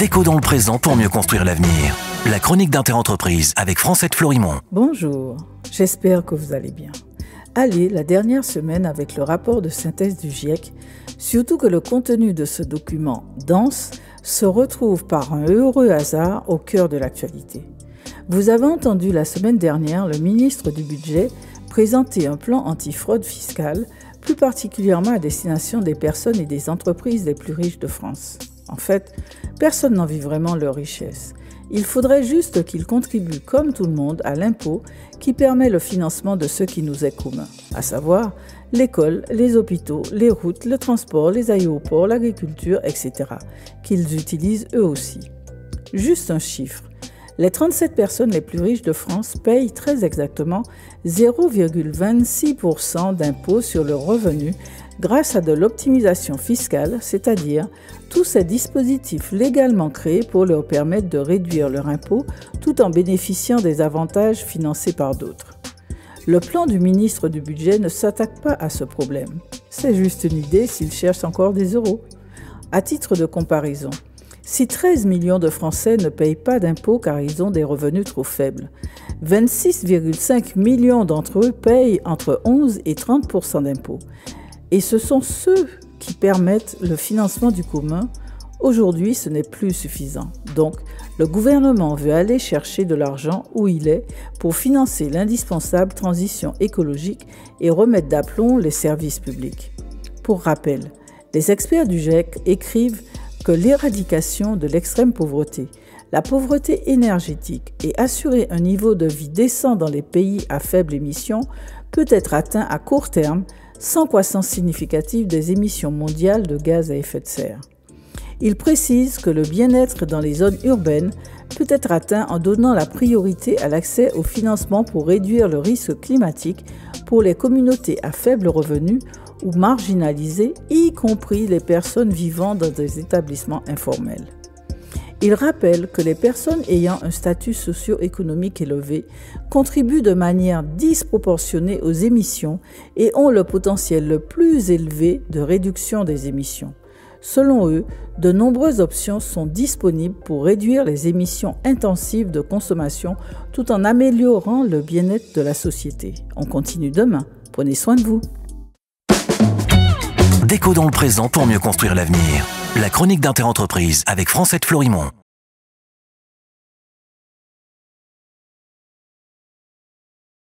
Déco dans le présent pour mieux construire l'avenir. La chronique d'Interentreprise avec Francette Florimond. Bonjour, j'espère que vous allez bien. Allez, la dernière semaine avec le rapport de synthèse du GIEC, surtout que le contenu de ce document dense se retrouve par un heureux hasard au cœur de l'actualité. Vous avez entendu la semaine dernière le ministre du Budget présenter un plan antifraude fiscale, plus particulièrement à destination des personnes et des entreprises les plus riches de France. En fait, personne n'en vit vraiment leur richesse. Il faudrait juste qu'ils contribuent comme tout le monde à l'impôt qui permet le financement de ce qui nous est commun, à savoir l'école, les hôpitaux, les routes, le transport, les aéroports, l'agriculture, etc., qu'ils utilisent eux aussi. Juste un chiffre. Les 37 personnes les plus riches de France payent très exactement 0,26% d'impôt sur le revenu grâce à de l'optimisation fiscale, c'est-à-dire tous ces dispositifs légalement créés pour leur permettre de réduire leur impôt tout en bénéficiant des avantages financés par d'autres. Le plan du ministre du Budget ne s'attaque pas à ce problème. C'est juste une idée s'il cherche encore des euros. À titre de comparaison, si 13 millions de Français ne payent pas d'impôts car ils ont des revenus trop faibles, 26,5 millions d'entre eux payent entre 11 et 30% d'impôts. Et ce sont ceux qui permettent le financement du commun. Aujourd'hui, ce n'est plus suffisant. Donc, le gouvernement veut aller chercher de l'argent où il est pour financer l'indispensable transition écologique et remettre d'aplomb les services publics. Pour rappel, les experts du GIEC écrivent que l'éradication de l'extrême pauvreté, la pauvreté énergétique et assurer un niveau de vie décent dans les pays à faible émission peut être atteint à court terme sans croissance significative des émissions mondiales de gaz à effet de serre. Il précise que le bien-être dans les zones urbaines peut être atteint en donnant la priorité à l'accès au financement pour réduire le risque climatique pour les communautés à faible revenu ou marginalisées, y compris les personnes vivant dans des établissements informels. Il rappelle que les personnes ayant un statut socio-économique élevé contribuent de manière disproportionnée aux émissions et ont le potentiel le plus élevé de réduction des émissions. Selon eux, de nombreuses options sont disponibles pour réduire les émissions intensives de consommation tout en améliorant le bien-être de la société. On continue demain. Prenez soin de vous. Déco dans le présent pour mieux construire l'avenir. La chronique d'Interentreprise avec Francette Florimond.